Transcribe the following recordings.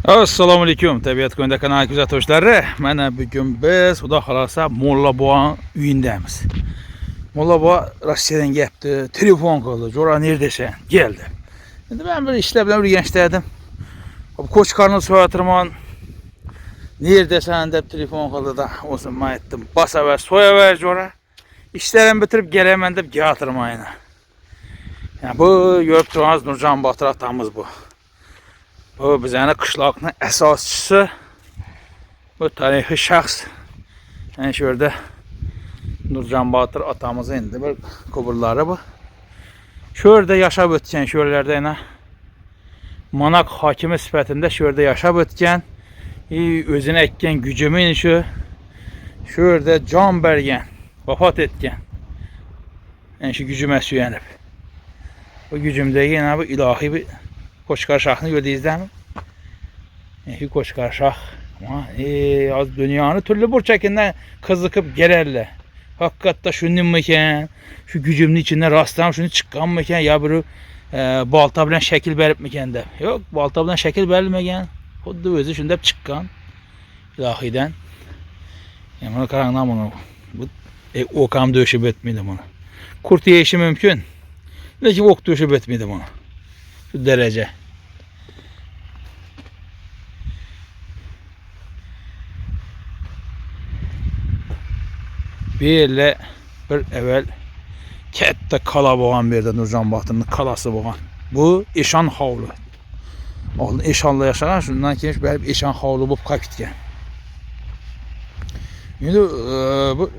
Assalamu alaykum Tabiat Ko'yunda kanali kuzatuvchilari. Mana bugun biz Xudo xolasa Molla Boğa uyindamiz. Molla Boğa Rossiyadan geldi, telefon qildi. "Jo'ra neredesan?" Geldi. Endi men bir ishlar bilan o'rganishdim. Qo'chqorni so'yatırman. Neredesan deb telefon qildi da, o'zim men aytdim, "Basaver, so'yaver Jo'ra. İşlerim bitirib kelaman" deb gapirmayman. Yani bu görüp turganız Nurcan Botir atamız bu. Bu bizani qishloqning asoschisi. Bu tarixiy shaxs. Yani şu yerda Nurcan Botir atamız endi bir kuburlari bu. Şu yerda yashab o'tgan, şu yerlarda yana Manak hokimi sifatida şu yerda yashab o'tgan, o'zini aytgan gücümün şu yerda jon bergan, vafot etgan. Yani şu gücüme suyanib. Bu gücümdagi yana bu ilohiy bir Qo'chqor Shohni ko'rdingizmi? Qo'chqor Shoh. Az dunyoni turli burchakidan qiziqib kelarlar. Haqiqatda shuningmikan, shu gücümni ichidan rostdan shuni chiqqanmikan, yo bir balta bilan shakl beribmikan deb. Yo'q, balta bilan shakl berilmagan. Xuddi o'zi shunday chiqqan ilohiydan. Mana qaranglar buni. Bu o'qam döşüb o'tmaydi buni. Kurt yeyishi mumkin. Lekin o'q döşüb o'tmaydi buni. Şu derece. Bir evvel katta kala bo'lgan bu yerda Nurjan Botirning kalası bo'lgan. Bu Eshon hovli. Oldin Eshonda yashagan, shundan keyin berib Eshon hovli bo'lib qolib ketgan.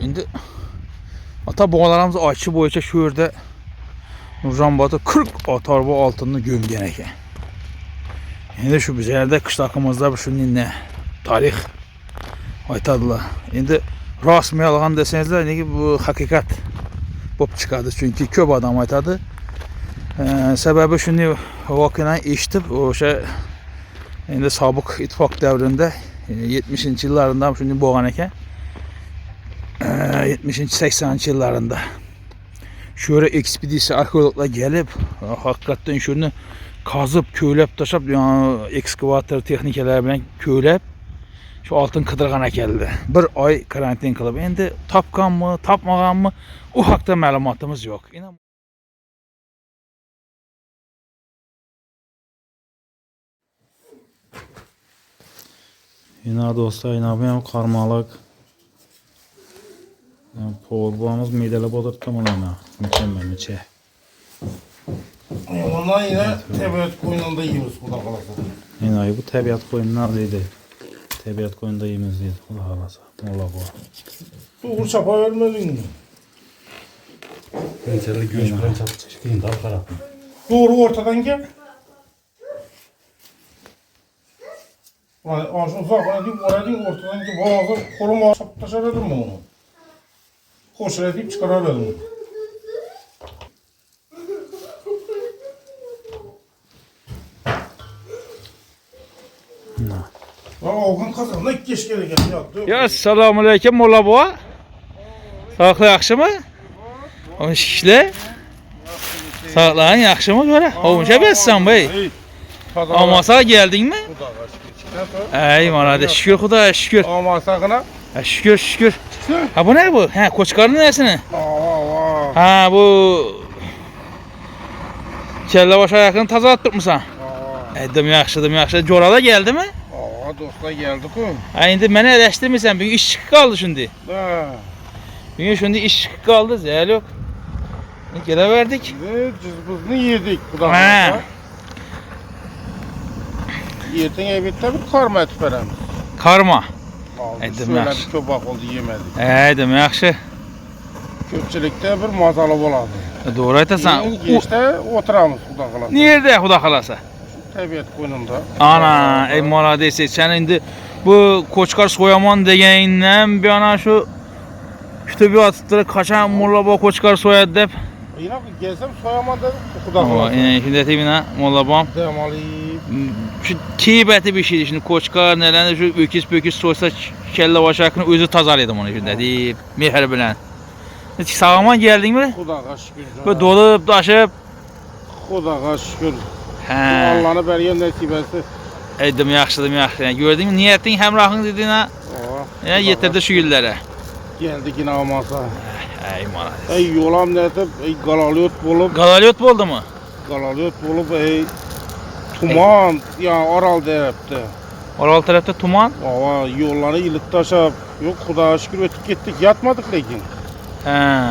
Endi ata bobolarimiz aytishi bo'yicha shu yerda Nurjan Botir 40 atorba altınını gömgen ekan. Endi shu bizlarda qishloqimizda shunday ne tarix aytadilar. Endi rostmi yolg'on desangizlar, nega bu haqiqat bo'lib chiqadi. Chunki ko'p odam aytadi. Sababi shunday voqeani eshitib, o'sha endi sobiq ittifoq davrida 70-yillarda ham shunday bo'lgan ekan. 70-80 yillarında. Şöyle ekspedisiya arkeologlar gelip hakikaten şunu kazıp köylep taşıp yani ekskavator texnikalar bilan köylep şu altın qidirg'an ekanlar. Bir oy karantin qilib. Endi topganmi, topmaganmi u haqda ma'lumotimiz yo'q. Yine dostlar, yine bu ham qarmoqlik. Poğulduğumuz mideli bodur tamamına. Mükemmel çe. Ondan yine tabiat koyununda yiyoruz Xudo xolasa. Yine bu tabiat koyunlar deydi. Tabiat koyununda yiyimiz deydi Xudo xolasa. Molla bu. Doğru çapa vermedin mi? Ben seni göç bilen çapı çeşitliğin daha tarafım. Doğru ortadan gel. Ağzını uzak oraya ortadan gel. Boğazı koruma çaptaşar edin mi onu? Koşar edip çıkarar edin mi? Oğlan kazanına geç gereken yattı. Ya selamun aleyküm Molla Boğa. Sağlıklı yaxşı mı? Hoş işler. Sağlıkların yaxşı mı göre? Olmuşa bezsen bey. Amasa geldin mi? Ey manada şükür Xudoya şükür. Amasakına. Şükür şükür. Ha bu ne bu? Ha Qo'chqorning nesini? Ha bu kelle baş ayakını tazalattırmısan? Edim yaxşı. Jo'ra da geldi mi? Dostlar geldik o. Ha endi meni eleştirmirsen, bugün iş çıkıp kaldı şimdi. Da. Bugün şimdi iş çıkıp kaldı, zeyl yok. Geleverdik. Cızbızını yedik bu da. Ha. Yerden evette bir karma et veremiz. Karma. Aldı, Edim şöyle yaxşı. bir köbak oldu yemedik. Edim yaxşı. Köpçülükte bir mazalı boladı. Doğru aytasan. Geçte oturamız Xudo xolasa. Nerede Xudo xolasa? Tabiat koyununda. Ana, ey malades, sen indi bu Qo'chqor so'yaman deganidan bir ana şu tabiatları kaçan Molla Boğa Qo'chqor so'yadi deb. Yine gelsem soyamam dedim Xudo xolasa. Şimdi tebina Molla Boğa. Demali. Şu kibeti bir şeydi şimdi Qo'chqor nelerinde şu öküz soysa kelle başakını özü tazalaydım onu şimdi deyip mehr bilen. Hiç sağaman geldin mi? Xudoga şükür. Böyle dolup taşıp. Xudoga şükür. He. Allah'ını beriyen nasip etsin. Eydim yaxşıdım yaxşı. Yani gördün mü niyetin hemrahın dediğine Aa, ya yetirdi şu güllere. geldik yine amasa. Ey malades. Ey yolam netip, ey galalyot bulup, Galalyot oldu mu? ey tuman, ya aral derepti. Oral tarafta tuman. Ava yolları ilık taşap, yok Xudoga şükür ötüp gittik, yatmadık lekin. He.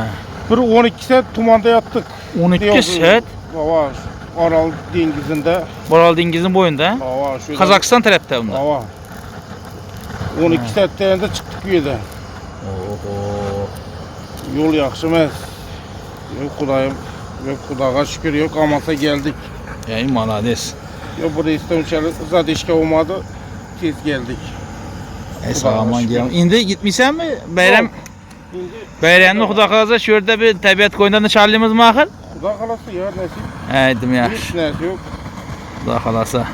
Bir 12 saat tumanda yattık. 12 saat Ava Aral dengizinde. Oral dengizin boyunda. Ava şöyle. Kazakistan tarafta bunda. Ava. 12 saatlerinde çıktık bir de. Oho. Yol yaxşı emas. Yok Xudayım, yok Xudoga şükür yok amasa geldik. Ey malades. Yok burada istemçeli zadeşke olmadı. Tez geldik. Ey sağaman gel. İndi gitmişsen mi? Bayram Şimdi bayramını Xudo kalasa şurada bir tabiat koyundan çarlığımız mı axır? Xudo kalası ya nasip. Eydim yaxşı. Hiç nesi yok. Xudo kalasa.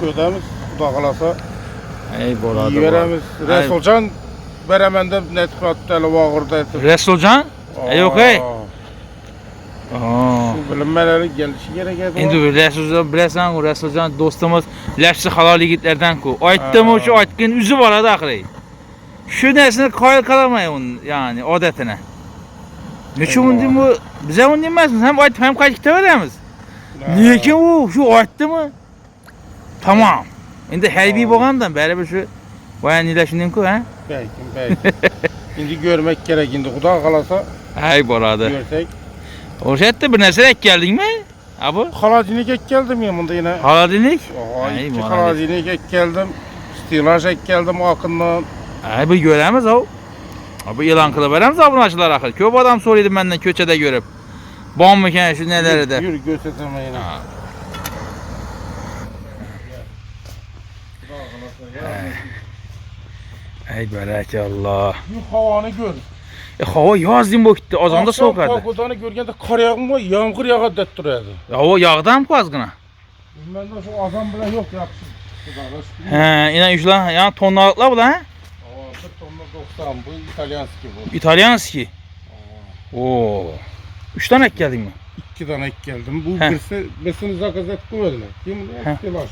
Şöydemiz Xudo kalasa. Ey borada. Yiveremiz. Resulcan beremende netfat tele vağırda etip. Resulcan? Yok ey. Aa. Bu bilinmeleri gelişi gerek edi. Endi Resulcan biləsən, o Resulcan dostumuz Ləşsi halal yigitlərdən ku. Aytdım o ki, aytqın üzü var adı axırı. Şu nəsini qayıl qalamayın onun yani adətine. Neçə onu deyim bu, bizə onu deməzsiniz, hem aytdım hem qayıqda verəmiz. Niye ki o, şu aytdı mı? Tamam. Endi hərbi boğandan bəri bir şu bayan niləşindin ku, hə? Belki. Şimdi görmek gerek indi. Xudo kalasa Hey boradı. görsek. O şeyde bir nəsə ek geldin mi? Abi? Haladinik ek geldim ya bunda yine. Haladinik? Ay, Ey, iki malades. haladinik ek geldim. Stilaj ek geldim akından. Ay bu görəmiz o. Abi ilan qılıb verəmiz abunacılar axır. Köp adam soruydu məndən köçədə görüb. Bom mükən şu nələri də. Yürü gösterme yine. Ey bərək Allah. Yürü havanı gör. Hava yazdım bu gitti. Azanda soğukardı. Pagodanı görgende kar yağmur var, yağmur yağa det duruyordu. O yağdan mı azgına? Ben de şu azam bile yok yapsın. He, inan üçler yani tonlalıklar bu da he? Aa, bir tonla 90 bu İtalyanski bu. İtalyanski. Oo. 3 tane ek geldin mi? 2 tane ek geldim. Bu He. birisi besini zakazet koydular. Kim He. bu? Stilaj.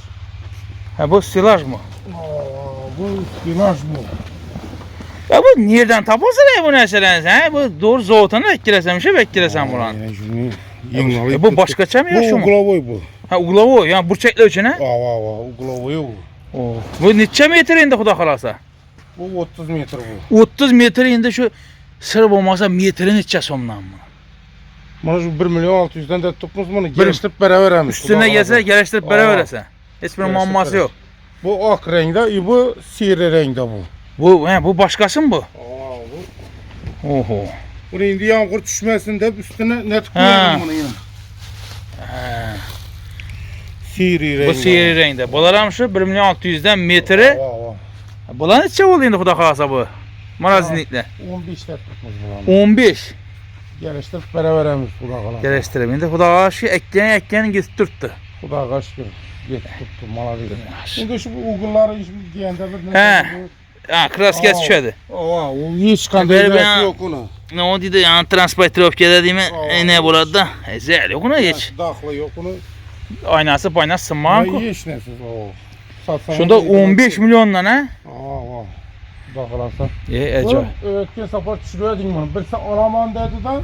Ha bu silaj mı? Bu stilaj bu. Ya bu nereden tapılsın ya bu nəsələniz he? Bu doğru zoğutanı ekkiləsəmişə və ekkiləsən buran. Yine şunu yeni alayım. Bu başqaça mı ya şu Bu mu? uglavoy bu. Ha uglavo yani burçaklı üçün he? Ava uglavoy bu. Oo. Bu neçə metr indi Xudo xalasa? Bu 30 metre bu. 30 metr indi şu sırf olmasa metrin neçəsi ondan mı? Bana şu 1 milyon 600'den de tutmuş bunu geliştirip beraber emiş. Üstüne gelse geliştirip Aa. beraber verəsən. Heç bir Geliştirip mamması yok. Bu ak renkte, bu siyri renkte bu. Bu başkası mı bu? Bu. Oho. Bunu indi yağmur düşmesin de üstüne net Ha. koyalım bunu yine. Siyri renkte. Bu siyri renkte. Bunlar şu 1 milyon 600'den metri. Bunlar neçə oldu indi Xudo xalasa bu? Marazinliklə. 15 de tutmuş buranı. 15. Geliştirip beraber emiş bu da kalan. Gəlişdirib. İndi Xudo xalası əkləyən getirtdi. Bu da kaçtır. Yet tuttu mala değil. Şimdi şu uğulları şimdi giyende bir He. Ha, kraska düşədi. Aa, o hiç kandı Böyle ben- yok ona. Ne o dedi yani transportirovka dediğimi ne burada da zəl yok ona heç. Daxlı yok onu. Aynası paynası sınmağın Ay ku. hiç nesiz o. Satsan. Şunda 15 milyondan ha? Aa. Daxlasa. Əcəb. Ötken sefer düşürüyordun bunu. Bir sen alaman dedi de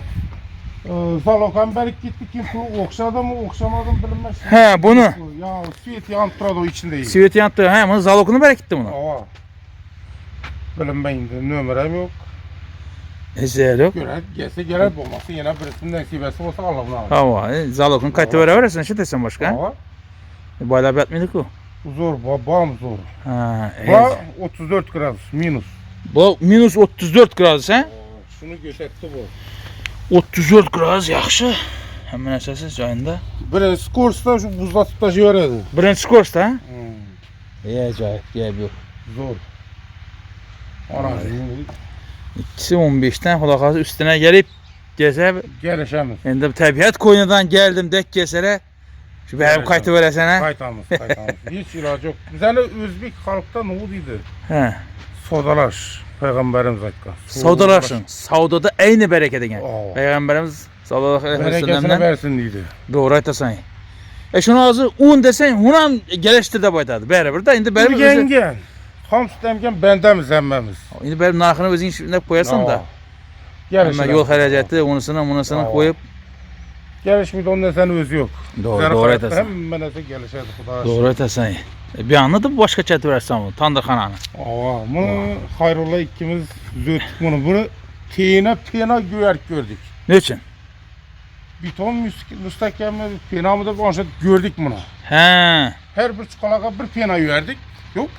Zalokan berik gitti kim pulu okşadı mı okşamadı mı bilinmez. He bunu. Ya siyet yantıradı o içindeyiz. Siveti yattı. He bunu zalokunu bərəkitdi bunu. Aa. Bilinmeyindi nömerem yok. Zəl yok. Görer gelse gelir bulması yine birisinin nesibesi olsa Allah'ın alır. Hava. Zalokunu qayta verə verəsən şu desən başqa. Aa. Bayla batmıydı ku. Zor babam zor. Ha. Bu 34 gradus minus. Bu minus 34 qradus ha? Şunu gösterdi bu. 34 qradus yaxşı. Həmin əsasız yayında. Bir skorsta şu buzda tutaşı veredi. Birinci kursda ha? Əcəb, deyib yox. Zor. Ana İkisi 15'ten xulaqası üstünə gəlib gəzəb. gelişemiz. İndi təbiət qoyunadan gəldim dək gəsərə. Şu bərim qaytı verəsən ha? Kaytamız. Hiç ilacı yok. Bizde Özbek halkta ne oldu? Hə. Sodalaş. Peygamberimiz hakkı. Savdalaşın. Savdada eyni bərəkət edən. Aa. Peyğəmbərimiz sallallahu əleyhi və Berekesini səlləmdən versin dedi. doğru aytasan. Şunu azı un desen hunan geliştir de baytadı. Beraber de indi benim Yengen. Ham süt emgen bendemiz emmemiz. indi benim narxını özün içine koyarsan da. Ama yol xəracəti onusunu koyup Gelişmedi onun sen özü yok. doğru etasan. Hemen nese gelişedi Xuda. Doğru etasan. Bir anladım başka çəti versən bunu. Tandırxananı. Aa, bunu Hayrullah ikimiz zöttük bunu teyine pena gördük. Ne için? Bir ton müstakemli penamı da başladık gördük bunu. He. Her bir çikolata bir pena verdik. Yok.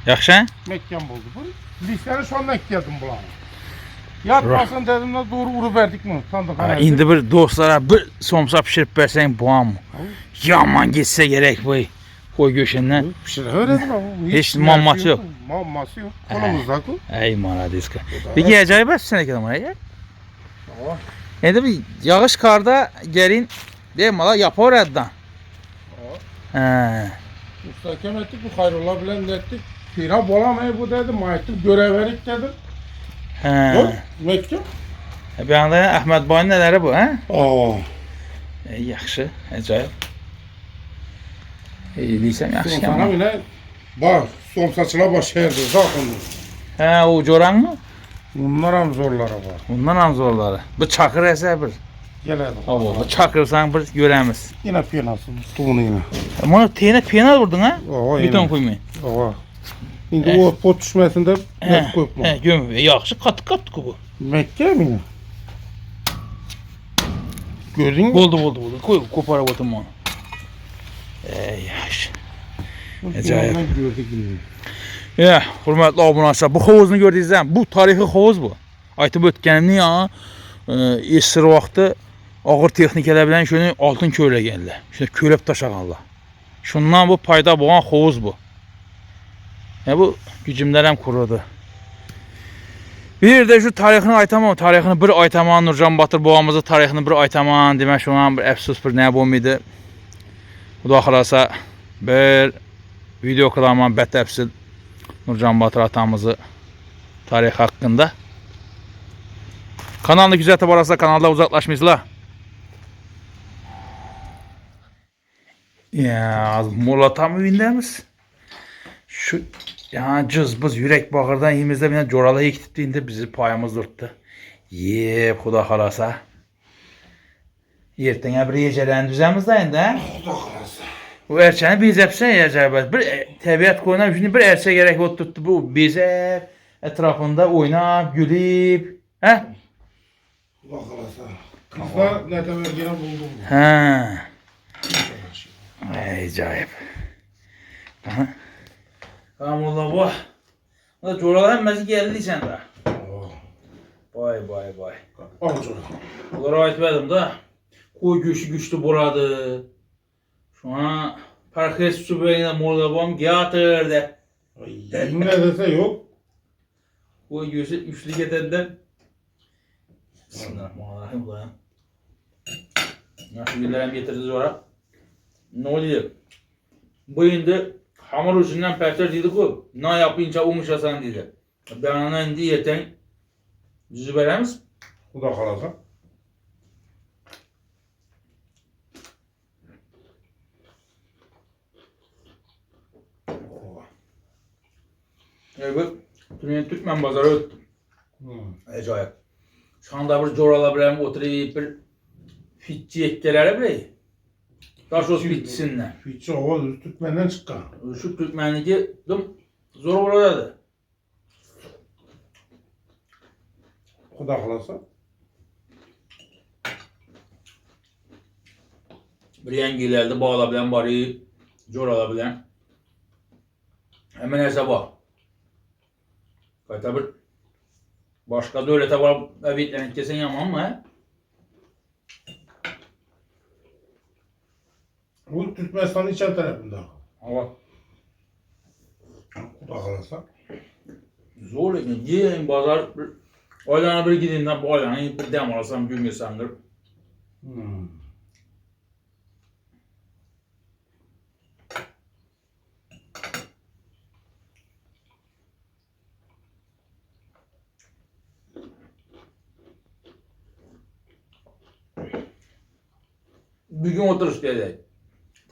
Yaxşı? Mekken buldu bu. Listeleri şu anda ekledim bulanı. Yatmasın dedim de doğru vurup verdik bunu. Tandırxanaya. İndi bir dostlara bir somsa pişirip versən buam mı? Yaman gitse gerek bu. Koy göşündən. Pişir öğrendim ama. Hiç mamması yok. Mamması yok. Kolumuzda bu. Ey maradiska. Peki acayip etsin ki ama ya. Tamam. Şimdi bir yağış karda gelin değil mi la yapar oradan. He. Müstakem ettik bu Hayrullah bilen ettik. Pina bolamayı bu dedi. Mayettim görev verik dedim. Yok. He. Mekken. Bir anda Ahmet Bay'ın neleri bu ha? Aa. Yaxşı, acayip. Deysem yaxşı Sana ama. yine bak son saçına baş herdi zaten. He o coran mı? Bunlar hem zorları var. Bundan ham zorları. Bu çakır ese bir. Geledi. Allah çakırsan bir göremiz. Yine penası. Tuğunu yine. Bunu teyine pena vurdun ha? Aa, Bir ton yine. koymayın. Aa. Şimdi o pot düşmesinde ne koyma. He göm. Yaxşı katı bu. Mekke mi yine? Gördün mü? Buldu. Koy kopara oturma onu. Yaxşı. Acayip. Bundan gördük yine. Ya, hörmətli abunəçilər, bu xovuzunu gördünüzsə, bu tarixi xovuz bu. Aytıb ötkənimni ya, esir vaxtı ağır texnikalar bilan şunu altın kölə gəldi. Şunu köləb daşağanlar. Şundan bu payda boğan xovuz bu. Ya bu gücümlərəm kurudu. Bir də şu tarixini aytamam, tarixini bir aytaman Nurcan Batır boğamızı tarixini bir aytaman demək şu an bir əfsus bir nə bom idi. Bu da xalasa bir video kılaman bətəfsil Nurcan Batır atamızı tarih hakkında. Kanalını güzel tabarasa kanalda uzaklaşmışlar. Ya mola tam evindemiz. Şu ya cızbız yürek bağırdan yemizde bir coralı ekipti indi bizi payımız durttu. Yep xuda xalasa. Yertene bir yecelen düzemizde indi ha. Xuda xalasa. Bu erçəni bezəbsən əcəbət. Bir təbiət qoyuna üçün bir erçə gərək tutdu. Bu bezəb, ətrafında oynab, gülüb. Hə? Xuda xalasa. Kızlar ne temel yine buldum. Hə. Əcayib. Hə? Qamullah bu. Bu da coralar əmməsi gəldi sən də. Vay. Al canım. Bunlara aytmadım da. Qoy güçlü buradı. Şu an parkes sübeyine Moldava'm getirdi. Ne dese yok. Bu göğsü üçlü getirdi. Bismillahirrahmanirrahim ulan. Nasıl güllerem getirdi sonra. Ne oluyor? Bu indi hamur ucundan pərtər dedi bu. Ne yapınca umuşasan dedi. Ben ona indi yeten düzü veremiz. Xuda xalasa. Evet, Türkmen bazarı öttüm. Acayip. Şu anda bir corala bilem oturayım bir fitçi etkileri bile. Taş olsun fitçisinden. Fitçi o Türkmen'den çıkan. Şu Türkmenliği zor oladı. Xuda xalasa. Bir yengilerdi bağla bilen bari corala bilen. Hemen hesaba. Kayta bir başka devlete var evitlenik desen yaman mı he? Bu Türkmenistan'ın içen tarafında. Ama Xuda xalasa. zor lekin diyeyim bazar bir aylana bir gideyim de bu aylana bir dem alasam gün geçsendir. Bir gün oturuş dedi.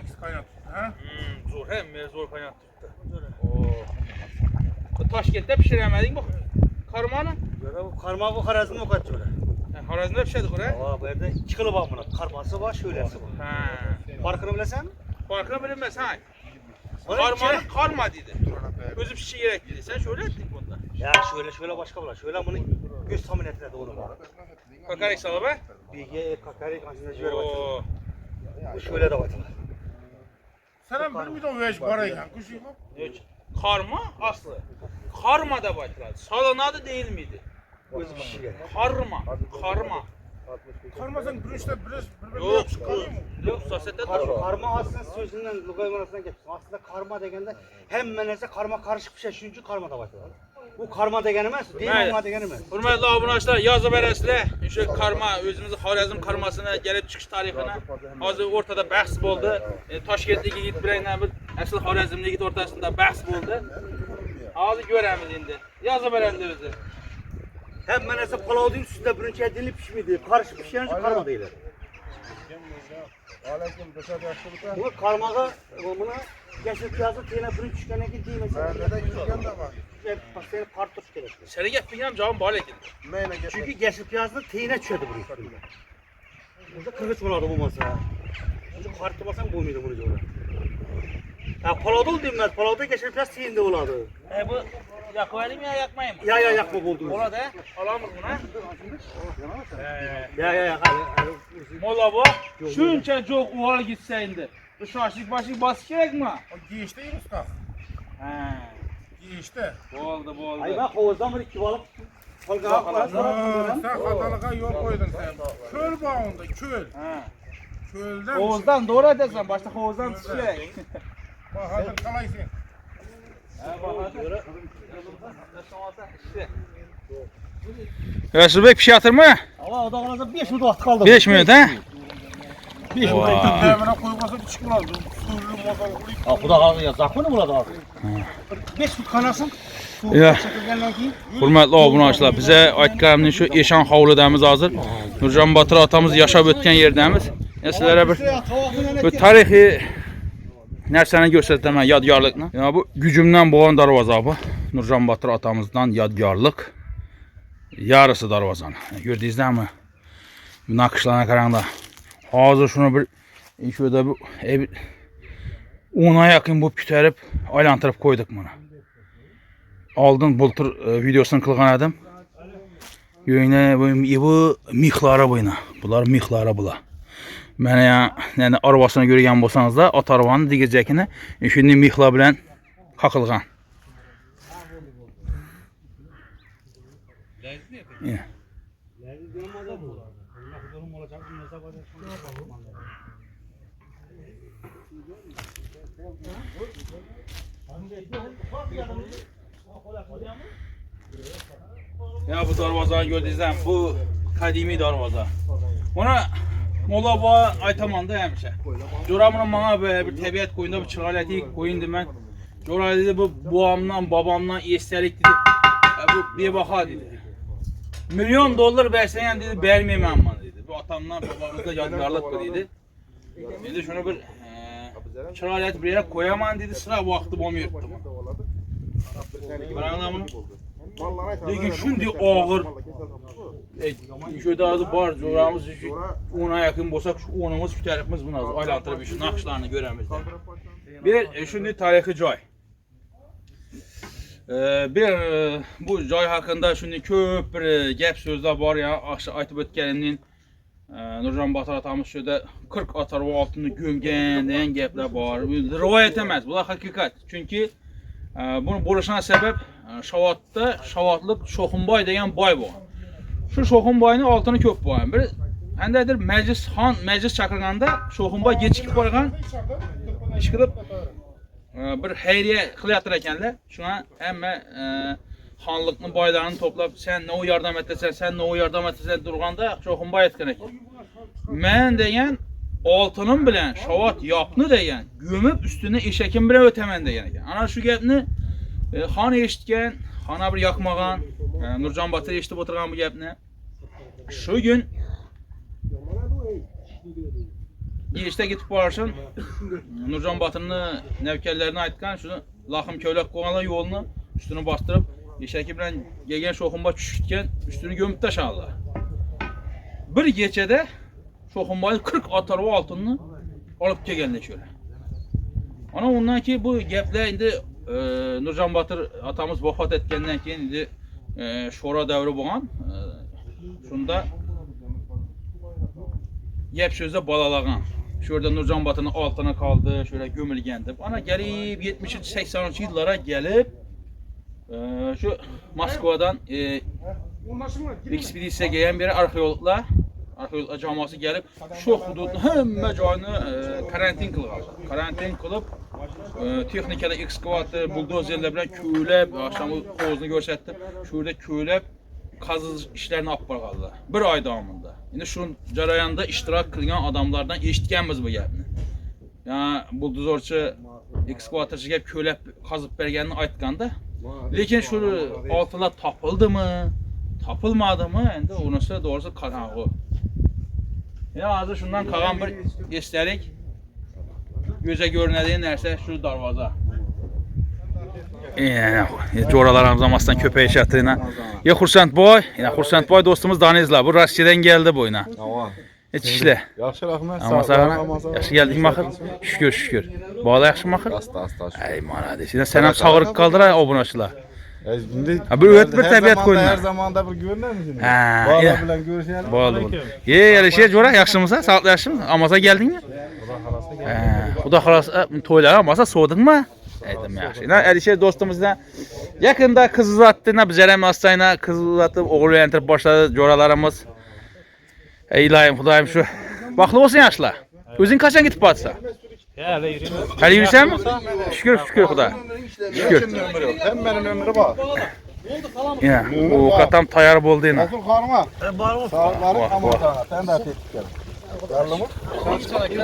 X kaynat. Ha? Zor hem zor kaynat tuttu. Bu Toshkentda pişiremedin bu karmanı? Böyle bu karma bu Xorazmda kaç böyle. Xorazmda pişirdik oraya. Aa bu yerde 2 kilo var bunun. Karması var, şöylesi var. Ha. Farkını bilesen mi? Farkını bilinmez ha. Ona Karmanı içine- karma dedi. Gözü pişi gerek dedi. Sen şöyle ettin bunda. Ya şöyle başka var. Şöyle bunu göz tahmin ettiler de onu var. Kakarik salı be. Bilge kakari kaçında ciğer var. Oo. Bu şöyle de var. Sen bir milyon veş para iken kuşu mu? Karma aslı. Karma da baytılar. Salanadı değil miydi? Öz pişiyor. Karma. Karma. Karmasan bürüşte Yok. Yok sosette Karma aslında sözünden, lugay manasından geçsin. Aslında karma degende hemen ise karma karışık bir şey. Çünkü karma da var. Bu karma degeni emas, değil Bəli. ama degeni emas. Hürmetli abundaşlar yazı verəsilə şu karma özümüzün Xorazm karmasına gelip çıkış tarixine hazır ortada bəhs oldu. Toshkentlik yigit bilan bir asıl Xorazmlik yigit ortasında bəhs oldu. Hazır görəmiz indi. Yazı verəndə özü. Hemen ise palavdın üstünde bürünç edilip pişmedi. Karışık pişen karma değil. Bu karmağa buna geçir piyazı tiyene bürünç çıkana gittiği mesela. Bak senin kartoş gerek. Səni gətirəm cavab bal ekin. Çünkü geçir piyazı tiyene çöydü bunun üstünde. Burada kırgıç oladı bu masa. Çünkü kartlamasan bu muydu bunu diyorlar. Ya palavdıl demez. Palavda geçir piyaz tiyende oladı. Bu yakmayayım ya yakmayayım mı? Ya yakma buldu. Ola da alamız buna. Ya. Mola bu. Şunca çok uğal gitse indi. Bu şaşlık başlık bas gerek mi? O giyişteyim usta. He. Giyişte. Oldu. Ay bak Oğuz'dan bir iki balık. Sen hatalığa yol koydun sen. Köl bağında köl. He. Kölden Oğuzdan doğru edersen başta Oğuzdan tutacak. Bak hazır kalaysın. Resul Bey pişatır mı? Ama o da kalırsa 5 minut vakit kaldı. 5 minut ha? 5 minut. Demine koymasa bir çıkmaz. Sürülü motor. Ha bu da kaldı ya. Zakı mı burada kaldı? 5 minut kanasın. Ya. Hürmetli abundaşlar, bize aytlarımın şu Eşan Havlu'damız hazır. Nurcan Batır atamız yaşab ötken yerdemiz. Sizlere bir tarihi nərsəni göstərdim mən yadgarlıqla. Yəni bu gücümdən boğan darvaza bu. Nurcan Batır atamızdan yadgarlıq. Yarısı darvazanı. Gördünüzdə mi? Bu nakışlarına qaranda. Hazır şunu bir şöyle bu ona yakın bu kütərib aylantırıb koyduk bunu. Aldın bultur videosunu qılğan edim. Yönə bu mixlara boyuna. Bunlar mixlara bula. Mənə yəni arabasını görən bolsanız da at arabanın digəcəkini şimdi mixla bilən qaqılğan. Ya bu darvazanı gördünüzdən bu kadimi darvaza. Ona Molla Baba aytamanda həmişə. Coramın bana böyle bir təbiət qoyunda bir çırağaləti qoyun demən. Cora dedi bu babamdan babamdan istəlik dedi. Bu bir baxa dedi. $1 milyon versən dedi verməyəm mən dedi. Bu atamdan babamızda yadgarlıq bu dedi. Dedi şunu bir çırağaləti bir yerə koyamam dedi. Sıra vaxtı olmuyordu. Qaranlar bunu. Dedi şimdi ağır. Şöyle azı var, coramız ona yakın bolsak şu onumuz kütərimiz bunu azı aylantırıb şu nakışlarını görəmizdə. Bir şimdi tarihi joy. Bir bu joy hakkında şimdi köp bir gəp sözlər var ya, aşağı aytıb ötkənimdən Nurcan Batır atamız şöyle 40 atar o altını gömgən deyən gəplər var. Rivayət emas, bu da hakikat. Çünki bunu buluşana səbəb Şavatlık Şoxunbay deyən bay bu. Şu Şoxunbayın altını köp boyan. Bir həndədir məclis xan məclis çağırğanda Şoxunbay geçikib qoyğan çıxıb bir xeyriyə xilatır ekənlər. Şuna həmmə xanlıqның baylarını toplab sən nə o yardım etsən, sən nə o yardım etsən durğanda Şoxunbay etkin ekan. Mən deyən altının bilən Şavat yapını deyən gömüb üstünə eşəkin bilən ötəmən deyən ekan. Ana şu gəpni xan eşitgən, xana bir yaxmağan, Nurcan Batır eşitib oturğan bu gəpni. Şu gün girişte gidip varışın Nurcan Batır'ını nevkəllərinə aytqan şunu laxım köylək qoğanlar yolunu üstünü bastırıb eşəki bilən gegen şoxumba düşütkən üstünü gömüb daşarlar. Bir gecədə şoxumbayı 40 atarva altını alıp gegenlə şöyle. Ana ondan ki bu gəplər indi Nurcan Batır atamız vəfat etkəndən keyin indi şora dəvri bolğan. Şunda gəp sözdə balalağan. Şurada Nurcan Batır'ın altına kaldı, şöyle gömülgendi. Ana gelip 70-80 yıllara gelip şu Moskvadan ekspedisiya gelen bir arxeologlar cəması gəlib şu hududun həmmə cayını karantin qılıb. Karantin qılıb texnikada ekskavator, buldozerlə bilən köyləb, axşamı hovuzunu göstərdi. Şurada köyləb kazı işlərini aparırlar. Bir ay davamında. Yine şunun jarayanda iştirak kılgan adamlardan eşitkenmiz bu gəbini. Yani buldozorçu, ekskavatorçu gəlib köyləb kazıp bergenini aytqanda. Lekin şu altına tapıldı mı, tapılmadı mı? Endi onası doğrusu qaranğı. Ya hazır şundan qalan bir eslərik. Gözə görünədiyi nərsə şu darvaza. Coralar Ramazan'dan köpeği şatırına. Ya Xursand boy, ya Xursand boy dostumuz Danizla. Bu Rusiyadan geldi boyuna. Tamam. İşle. Yaxşı rəhmət. Amma sağ yaxşı geldin baxır. Şükür şükür. Bağla yaxşı baxır. Asta. Ay manades. Yine sen hem sağırıq qaldır ay obunaçılar. İndi bir öğret bir təbiət koyun. Hər zamanda bir görünər misiniz? Ha, Bağla ya. bilən görüşəlim. Bağlı. Yerleşir Cora yaxşımısa, sağlıqlı yaxşımı? Amaza geldin mi? Bu da xalas toylara amasa soğudun mu? Aydım yaxşı. Əlişir dostumuzla yakında kız uzattığına bizərəm hastayına kız uzatıp oğul evlendirip başladı coralarımız. Ey ilahim Xudayım şu. Baxlı olsun yaşlar. Özün kaçan gidip batsa? Hələ yürüsən mi? Şükür Xuda. Şükür. Hem mənim ömrü var. Ya, o katam tayar boldu yine. Azul xanıma. Sağlıqları Vah, amatana. Sən də etdik gəl. Yarlımı?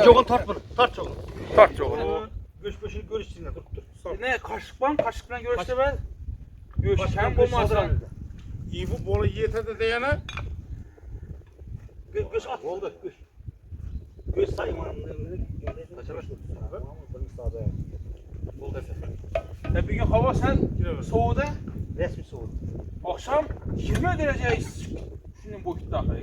Çoğun tart bunu. Tart çoğun. Tart çoğunu. Göç beşini görüşsünler. Ne kaşıkla görüşte ben. Görüşen bulmazsan. İyi bu bolu yetedi diyene. Göç at. Oldu. Göç. Göç sayın. Bir gün hava sen soğudu. Resmi soğuk. Akşam 20 derece şunun boyutta akıyor.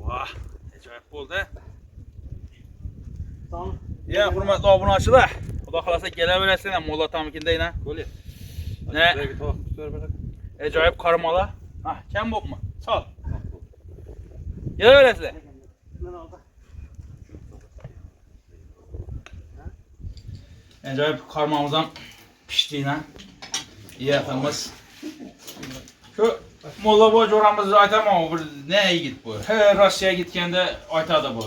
Vah, acayip oldu. Tamam. Ya hürmetli abunacılar. Xuda xalasa gələ biləsən molla tamikində yine. Böyle. Ne? Acayip karmalar. Ha, kem bokma. Sağ ol. Gələ biləsən. Acayip karmamızdan piştiğine iyi atımız. Şu Molla boy coramızı aytamam bir neye git bu? He Rusya'ya gitkende aytadı bu.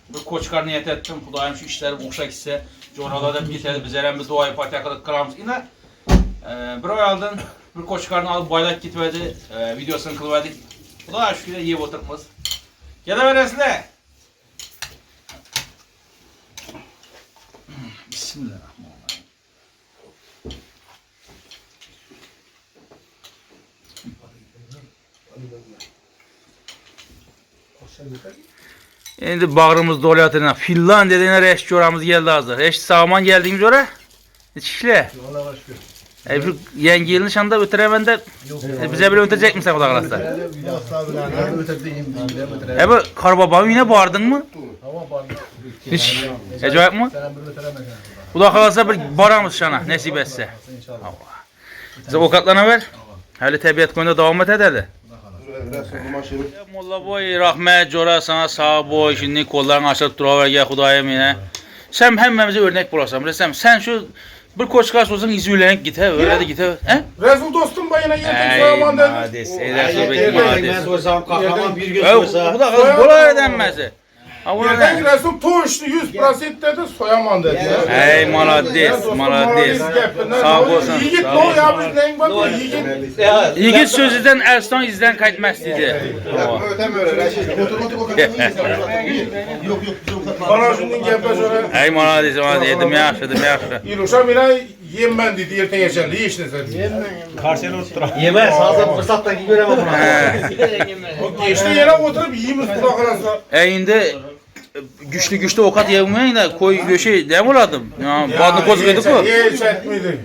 Bir koçkar niyet ettim. Xudayım şu işleri boşa gitse coralarda gitedi bizlerden bir dua ipatiyakalık kıramız. Yine bir ay aldın bir koçkarını alıp baylak gitmedi. Videosunu kılıverdik. Xuda şükür yiyip oturmaz. Gele veresine. Bismillahirrahmanirrahim. Şimdi bağrımız dolayatına Finlandiya'dan reş coramız geldi hazır. Reş sağman geldiğimiz ora. İşle. Şu yenge yılın şanda ötüremen de bize bile ötecek misin Xuda kalasa? Bu karbabam yine bağırdın mı? Hiç. Acayip mi? Xuda kalasa bir baramız şana nasip etse. Bize okatlana ver. Hali təbiət koyunda devam ederdi. Molla boy rahmet cora sana sağ boy şimdi kollarını açıp duraver gel Xudayım yine. Sen hemmemize örnek bulasam resem sen şu bir koçkar olsan izülenip git he öyle de git he. Rezul dostum bayına yedim Ey soyaman dedim. madis, ey Resul Bey madis. Soysam kahraman bir gün Bu soysa. da bola edenmesi. Yerden Resul toştu 100% dedi soyamam dedi. Ey malades. Sağ olsun. Yigit sağ no olsun. yapmış neyin bak yigit. Yigit sözüden Erstan izden kaytmaz dedi. Ötem öyle. Reşit. Otur. Yok. Bana şunun gepə sonra. Ey malades, dedim yaxşı. İluşam ile yem ben dedi erten geçen de işte sen. Yemez. Hazır fırsattan göremem bunu. O geçti yere oturup yiyimiz kulak arası. Indi güçlü okat yevmeyin de koy göşe dem oladım. Ya badını kozgaydık mı? Hiç etmedi.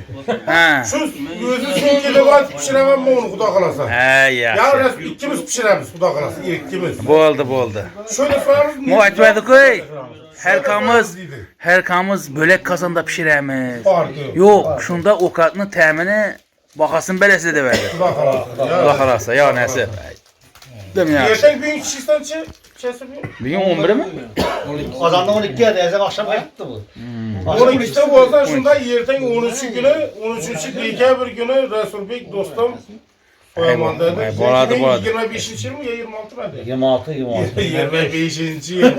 He. Şu gözü son kilowatt pişiremem mi onu kulak arası? He Ya ya. Resul ikimiz pişiremiz kulak arası ikimiz. Boldu. Şöyle soyarız. Mu aytmadık koy. Herkamız bölek kazanda pişiremiz. Farkı. Yok, şunda okatının təmini baxasın beləsində də verdi. Kulak arası. Allah xalasa, ya nəsə. Dem ya. Erten gün kişisten kesip. Bugün 11 mi? Kazandı 12 ya. Ezem akşam yaptı bu. 12'de olsa şunda yerten 13 günü 13. dekabr günü Resul Bey dostum soyaman dedi. Boladı. 25. yıl mı ya 26 mı? 26. 25. yıl.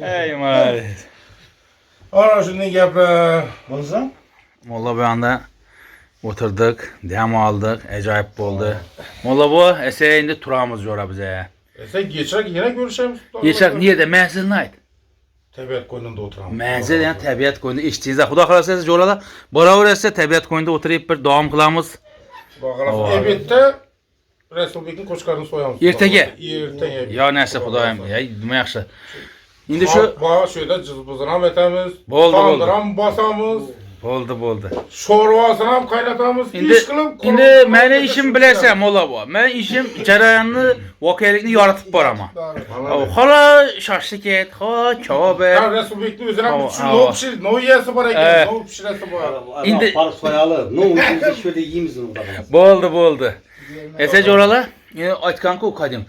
Ey maalesef. Ara şundan gepre. Bolsa? Molla bir anda oturduk, dem aldık, acayip oldu. Molla bu, ese indi turamız yora bize. Sen geçerek yine görüşelim. Geçək niyə də mənzil nə idi? Təbiət qoynunda oturam. Mənzil yəni təbiət qoyunda işçiyizdə. Xuda xalasa yorala. Baravar etse təbiət qoyunda oturub bir davam qılamız. Bakalım. Ebette Resul Bey'in koçkarını soyamız. Ertəgə? Ertəgə. Ya nəsə xudayım, ya demək yaxşı. İndi şu Bax şöyle cızbızıram etemiz. Boldu. Tandıram basamız. Oldu. Şorvasını kaynatamız. İş kılıp. İndi mənim işim biləsən molla bu. Mənim işim cərəyanını, vokillikni yaratıp barama. Hala şaşlı get, ha kebab. Ya Resul Bey'in üzerine Hava, bütün hava. no pişir, no yiyesi var eken, no pişiresi var. İndi par soyalı. Ne oldu? Şöyle yiyimiz onu da. Boldu. Esəcə orala, aytqanqa uqadım.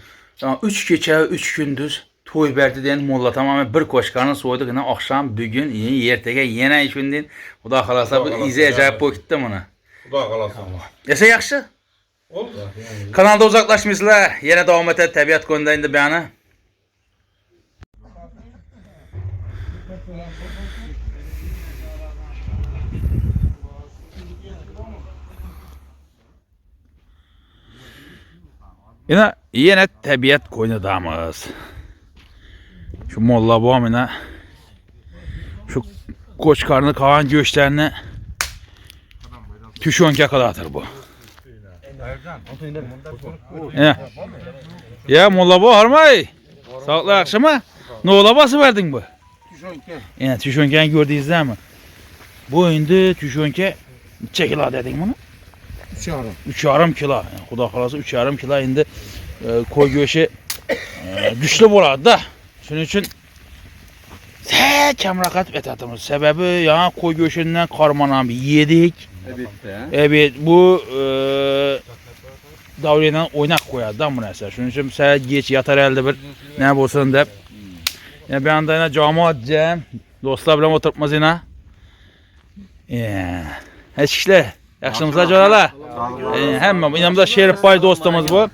3 gecə, 3 gündüz toy verdi deyən molla tamamen bir koşkanı soyduk. Yəni axşam bugün yertəgə yenə iş gündün. Xuda xalasa bu izə əcayip boy gitdim ona. Xuda qalasın. Esə yaxşı. Oldu. Kanalda uzaqlaşmışlar. Yenə davam etər təbiət qoyunda indi bəyanı. Yenə təbiət qoynudamız. Şu molla babamına şu koçkarını kalan göçlerini tüşönke kadardır bu. Ya molla bu harmay. Sağlıklı akşama. Ne ola bası verdin bu? Tüşönke. Yani tüşönkeni gördünüz değil mi? Bu indi tüşönke çekila dedin bunu? 3,5 kilo. Yani Xuda xalası 3,5 kilo indi koy göğüşü güçlü boladı da. Şunun için kəmrakat etatımız. Səbəbi yani koy göğüşündən karmanan bir yedik. Evet bu davriyyədən oynak koyardı da bu nəsə. Şunun için səhər geç yatar əldə bir nə bolsun deyib. Yəni bir anda yine cama edeceğim. Dostlar biləm oturtmaz yine. Heç işlər. Yaxşımızlar caralar. Həmmə yanımızda Şerif Bay dostumuz bu.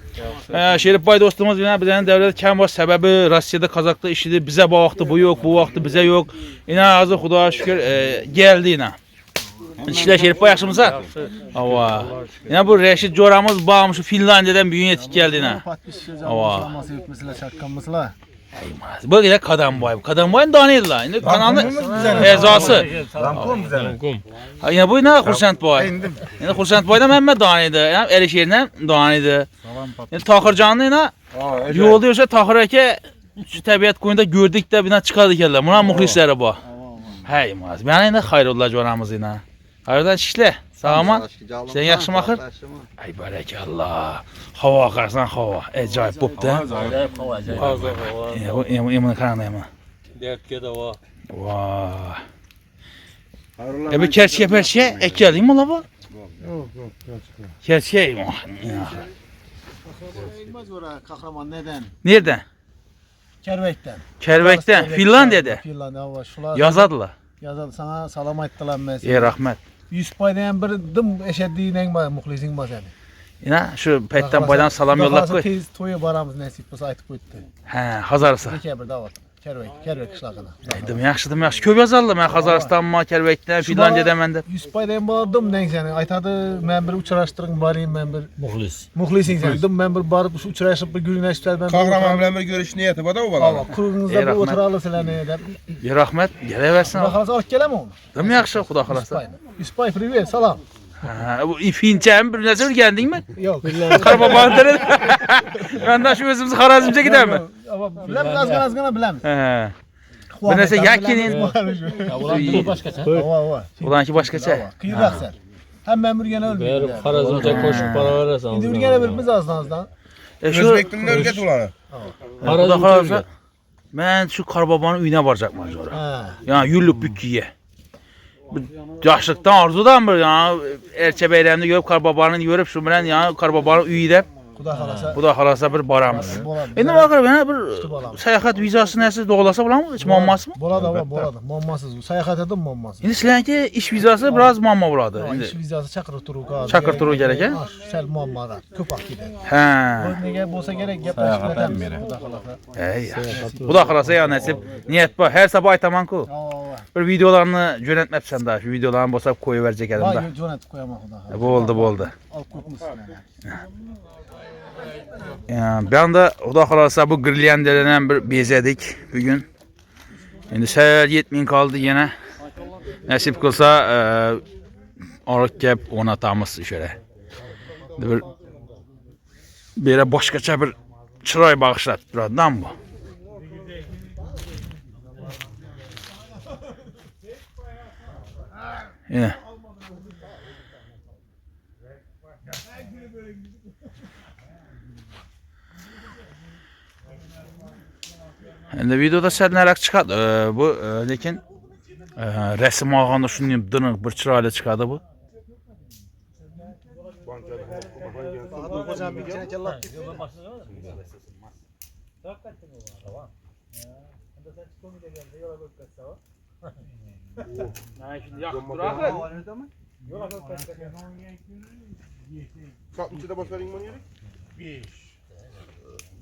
Şerif Bay dostumuz yine bizden devlete kəm var. Səbəbi Rusiyada, Kazakda işidir. Bize bu vaxtı bu yok, bu vaxtı bize yok. Yine hazır Xuda şükür geldi yine. İşlər Şerif Bay yaxşımızlar. Ava. Yine bu Reşit Coramız bağımşı Finlandiya'dan büyüğün yetik geldi yine. Ava. Bu yine Kadambay. Kadambay'ın danıydılar. Yine kanalın ezası. Yine bu yine Xursent Bay. Yine Xursent Bay'da Mehmet danıydı. Yani Erişehir'den danıydı. Yine Tahırcanlı yine yolluyorsa Tahır'a şu təbiət qoyunda gördük de bina çıkardık yerler. Buna muhlisleri bu. Hey maz. Ben yine hayrollah coramız yine. Hayırdan şişle. Sağaman. Sen yaxşı axır? Ay barakallah. Hava akarsan hava. Acayip bopdu. Acayip hava, acayip. Yemin kanalda yemin. Dertke de var. Vay. Bir kerçe ek geldin mi ola bu? Yok. Kerçe mi? İlmez oraya kahraman neden? Nereden? Kervekten. Kervekten. Finlandiya'da. Finlandiya şular. Yazadılar. Yazadı sana salam ayttılar mesela. Rahmet. 100 paydayan bir dım eşeddiğinden var muhlisin var seni. Yine şu petten baydan salam yollap koy. Tez toya baramız nasip olsa aytıp koydu. He, Hazarsa. Dekabr davat. Kervek qishlog'ina. Dedim yaxshi yaxshi. Ko'p yozarlar. Men Qozog'istonma, Kelbekdan, Finlandiyada men deb. Yusupaydan bordim seni. Aytadi, men bir uchrashtiring boring, men bir Muxlis. muxlising sen. Dedim, men bir borib shu uchrashib bir gurunglashib ben. Kahraman bilan bir görüş niyeti var da o bala. Quruğunuzda bir rahmat. o'tira olasizlar deb. Ya rahmat, kelaversin. Xudo xolasa olib kelaman uni. Dedim yaxshi, Xudo xolasa. Yusupay, privet, salom. Ha, bu ifincham bir narsa o'rgandingmi? Yo'q. Qarabog'on tilini. Mendan shu o'zimizni Xorazmcha ketamiz. Bilamiz, ozgina bilamiz. Ha. Bir narsa yakin endi. Ulan boshqacha. Ova. Ulanki boshqacha. Qiyinroq sal. Hamma yurgani o'lmaydi. Xorazmcha qo'shib boraverasan. Endi yurgani bilamiz azdan. Shu Özbek dilini öğret ulanı. Xudo xolasa men shu Qorboboni uyuna boracaqman jo'ra. Ha. Yani yulluk bükkiye. Yaşlıktan arzudan bir yani erçe beylemde görüp Qorboboni görüp şu bilen yani Qorboboni uyida Xudo xolasa. Xudo xolasa bir boramiz. Bo'ladi. Endi bakır bana bir boramiz. sayohat vizası nesi doğulasa bulamı? Hiç muamması mı? Bo'ladi. Muammosiz. Sayohat edim muammosi. Endi sizlarki ish vizası biraz muammo bo'ladi. Endi Ish vizasi chaqirib turuv hozir. Chaqirib turuv kerak, a? Sal muammolar ko'proq ketadi. ha. Nega bo'lsa kerak gaplashib beramiz. Xudo xolasa. Ey yaxshi. Xudo xolasa ya nasib. Niyat bor. Her sabah aytaman-ku. Bir videolarni jo'natmabsan da, şu videolarni bosab qo'yaverjak edim da. Voy, jo'natib qo'yaman Xudo xolasa. Bo'ldi. Olib qo'yibmiz. Ben de Xudo xolasa bu girlyandlardan bir bezedik bugün. Endi sal 7000 kaldı yine. Nasip kılsa alıp kep o'rnatamiz şöyle. Bir boshqacha bir chiroy bag'ishlab turadidan bu. Yine. Endi videoda sal çıkadı. Bu lekin resim olganda shunday diniq bir chiroyli chiqadi bu. Kaç içinde basarın bunu yeri?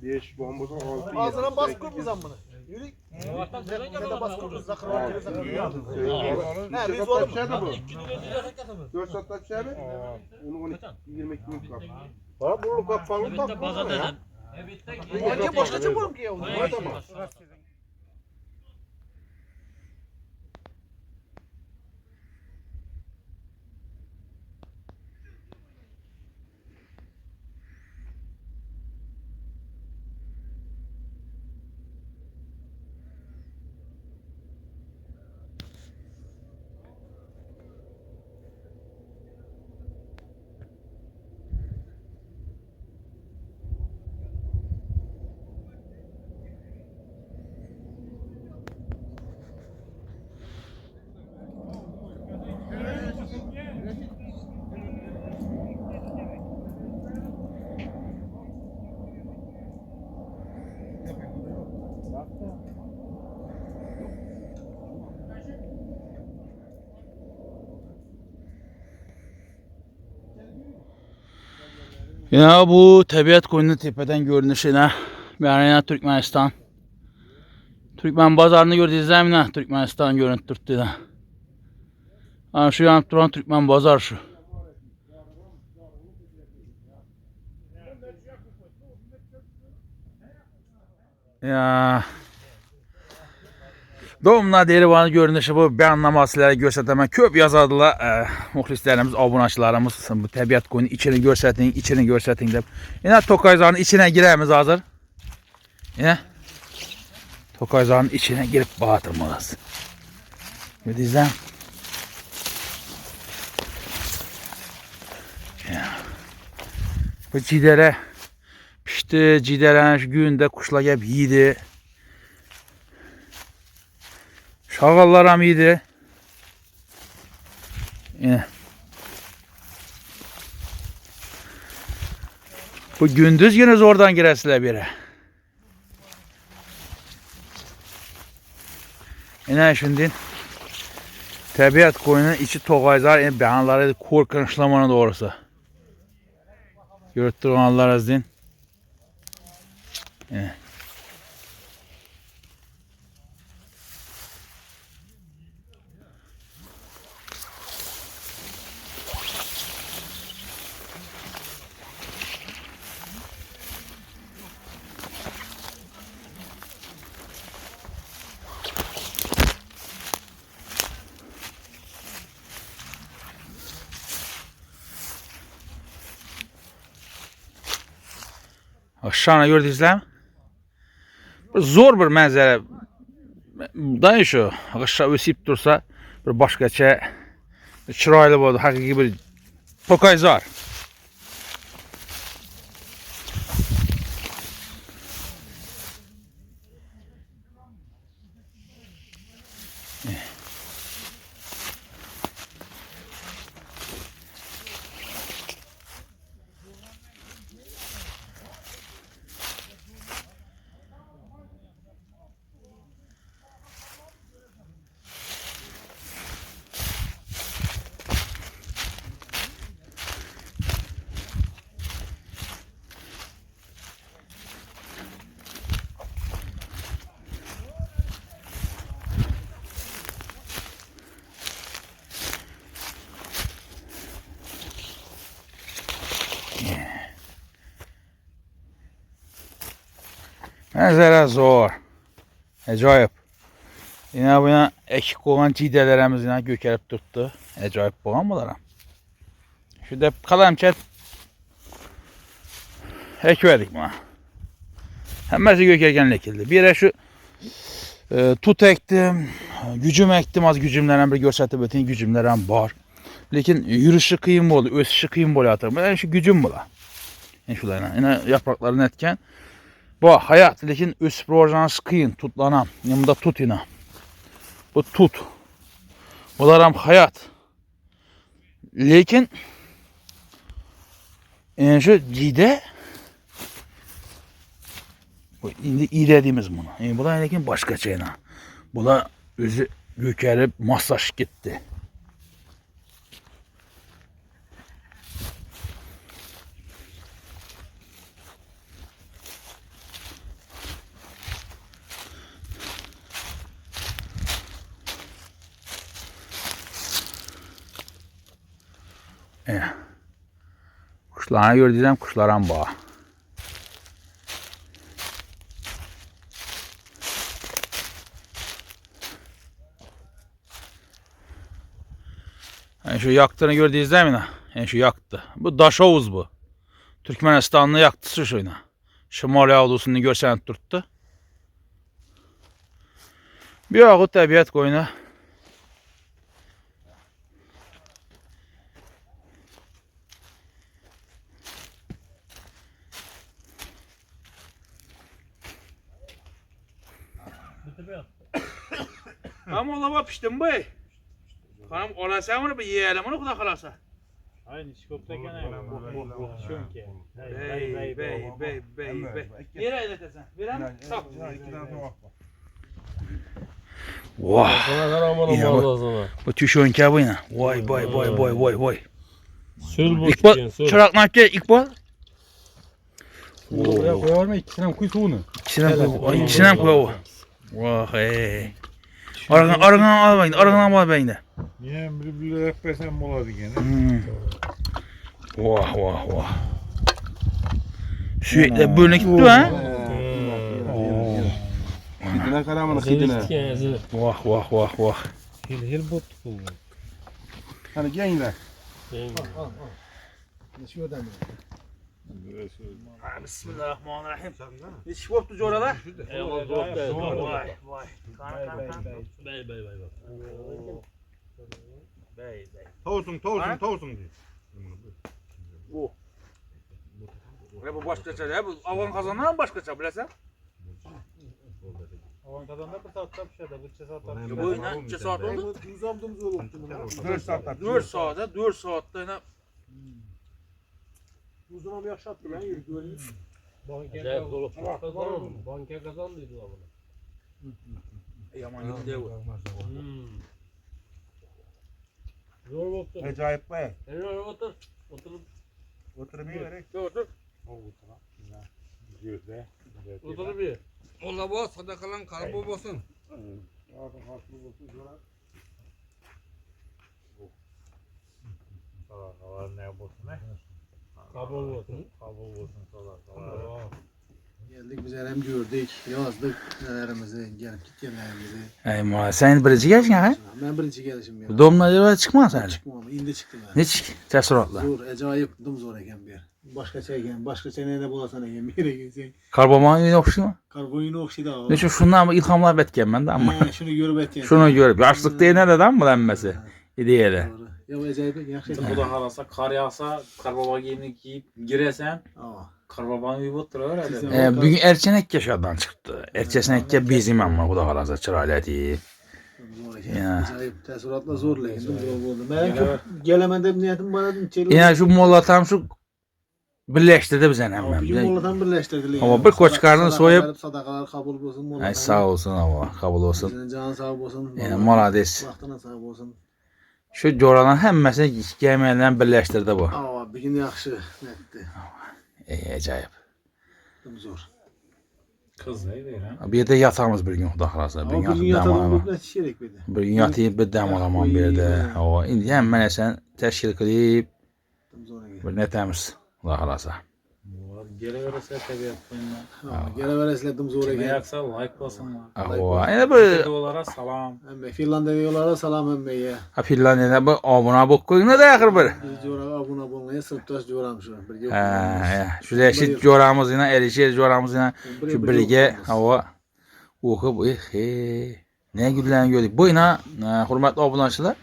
5 bomboza 6. Ağzına bas koymuş bunu. Yürü. Ne de bas koymuş. Zakırlar kere zakırlar. Ne biz oğlum şey de bu. 4 saatte bir şey mi? Onu 22 gün kap. Ha bunu kap falan kap. Önce başka bulurum ki ya. Tamam. Ya bu tabiat koyunu tepeden görünüşüne yani Türkmenistan. Türkmen bazarını gördüğünüz zaman Türkmenistan görüntü turttu. Ha şu yanıp duran Türkmen bazar şu. Ya Doğumla derivanı görünüşü bu bəyannamasiləri göstərmə köp yazardılar muxlislərimiz, abunəçilərimiz bu təbiət qoyunun içini göstərin deyib. Yine Tokayzanın içine girəmiz hazır. Yine Tokayzanın içine girip batırmalıyız. Gördünüzlər. Bu cidərə pişdi, cidərən şu gündə kuşlar gəlib yedi. Şağallar iyiydi. Yine. Bu gündüz yine oradan giresiler biri. Yine şimdi tabiat koyunun içi togayzar, yani beyanları korkunçlamanın doğrusu. Görüp durğanlar azın. Aşağına gördünüzler mi? Zor bir mənzərə. Dayı şu, aşağı ösüp dursa bir başqaça çıraylı oldu, hakiki bir pokayzar. Mənzərə zor. Acayip. Yine buna ekik olan cidələrimiz yine gökərib tuttu. Acayip boğan bunlara. Şurada kalan çət ekverdik buna. Həmməsi gökərgən lekildi. Bir de şu tut ektim, gücüm ektim, az gücümlerden bir görsətib ötün gücümlerden var. Lakin yürüyüşü kıyım oldu, ösüşü kıyım oldu atırım. Ben şu gücüm bula. Yani şulayla. Yine yapraklarını etken. Bu hayat, lakin ösüp rojanız kıyın, tutlanam. Yanımda tut yine. Bu tut. Bunlar hayat. Lakin yani şu cide bu indi iğrediğimiz bunu. Yani bu da lakin başka şeyine. Bu da özü gökerip masaj gitti. Kuşlarına gördüğüm kuşların bağı. Yani şu yaktığını gördünüz değil mi? Yani şu yaktı. Bu Daşovuz bu. Türkmenistan'ın yaktısı şuyuna. Şimali avlusunu görsen tuttu. Bir ağı tabiat koyuna. Ama olama piştim bey. Hanım olasa bunu bir yiyelim onu kuda kalasa. Aynı şikoptayken aynı. Şön ki. Bey. Yere eletesen. Verem. Tak. Vah. Ya bu tüşönke bu yine. Vay. Sül bu. İkbal. Çırak nakle İkbal. Buraya koyar mı? İkisinden kuy soğunu. İkisinden koy o. Vah hey. Arıgan almayın. Arıgan al beyinde. Niye bir ekpesen boladı gene. Vah. Sürekli böyle gitti ha. Sidine karamını sidine. Vah. Hil bot buldu. Hani gençler. Bismillahirrahmanirrahim. Hiç koptu coralar. Vay. Bey. Tavsun diyor. Bu başkaça ya. Bu avan kazanlar mı başkaça bilesen? Avan kazandı bir saatte bir şeyde. Bir saatte. Bu yine 2 saat oldu. 4 saatte yine. Uzun bir yaşattı ben yürü göreyim. Banka kazandıydı la bunu. Yaman gitti bu. Zor oldu. Acayip be. Otur. Oturmaya gerek. Otur bir. Ola bu sadakalan karbo bolsun. Ne bolsun ne? Kabul olsun. Kabul olsun salak. Geldik biz hem gördük, yazdık nelerimizi, gelip gitkenlerimizi. Ey muha sen birinci gelişin ha? Ben birinci gelişim ya. Domla çıkmaz sen. Çıkmam, indi çıktım ben. Ne çık? Tesoratla. Zor, acayip zor eken bir yer. Başka çeken, başka senede bulasan eken bir yere gitsen. Karboman yine okşu mu? Karboyunu okşaydı ama. Ne şu şundan mı ilhamlar betken ben de ama. Şunu görüp etken. Şunu görüp yaşlık değil ne dedem bu denmesi. İdeyle. Doğru. Ya acayip yakşı. Bu da harasa kar yağsa karbaba giyimini giyip giresen Aa. karbabanı uyup oturur herhalde. Bugün erken ek yaşadan çıktı. Erken ek bizim ama bu da halaza çırayla değil. Zor eken. Ya. Acayip tesuratla zor lakin zor oldu. Ben çok gelemedim niyetim bana dedim. Yani şu molla tam şu birleştirdi bize hemen. Bugün molladan birleştirdiler. Ama bir koçkarını soyup- sadakalar kabul olsun. molladan. Ay sağ olsun ama kabul olsun. Sizin canın sağ olsun. Yani malades. Vaxtına sağ olsun. Şu coralan hemmesini yemeğinden birleştirdi bu. Aa, bir gün yaxşı netdi. Acayip. Zor. Kız neydi lan? Bir de yatağımız bir gün xuda xalasa. Bir Ama bir gün gün yatalım yatalım. bir şişerek bir de. Bir gün yatayıb bir dəm alaman bir də. O indi həmin sən təşkil edib Zor eken. bir nə təmiz xuda xalasa. Geri verirse tabiat koyunlar. Gene veresledim zor Kime eken. yaksa like basınlar. O indi bu Videolara salam. Emme Finlandiyalara salam emmeye. Finlandiyada bu abuna bu qoyuna da axır bir. Biz jora abuna bolmaya sırtdaş joram şu. Birge. Şu rəşid coramız ilə, erişir coramız ilə şu birgə hava oxub nə gülən gördük. Bu ilə hörmətli abunəçilər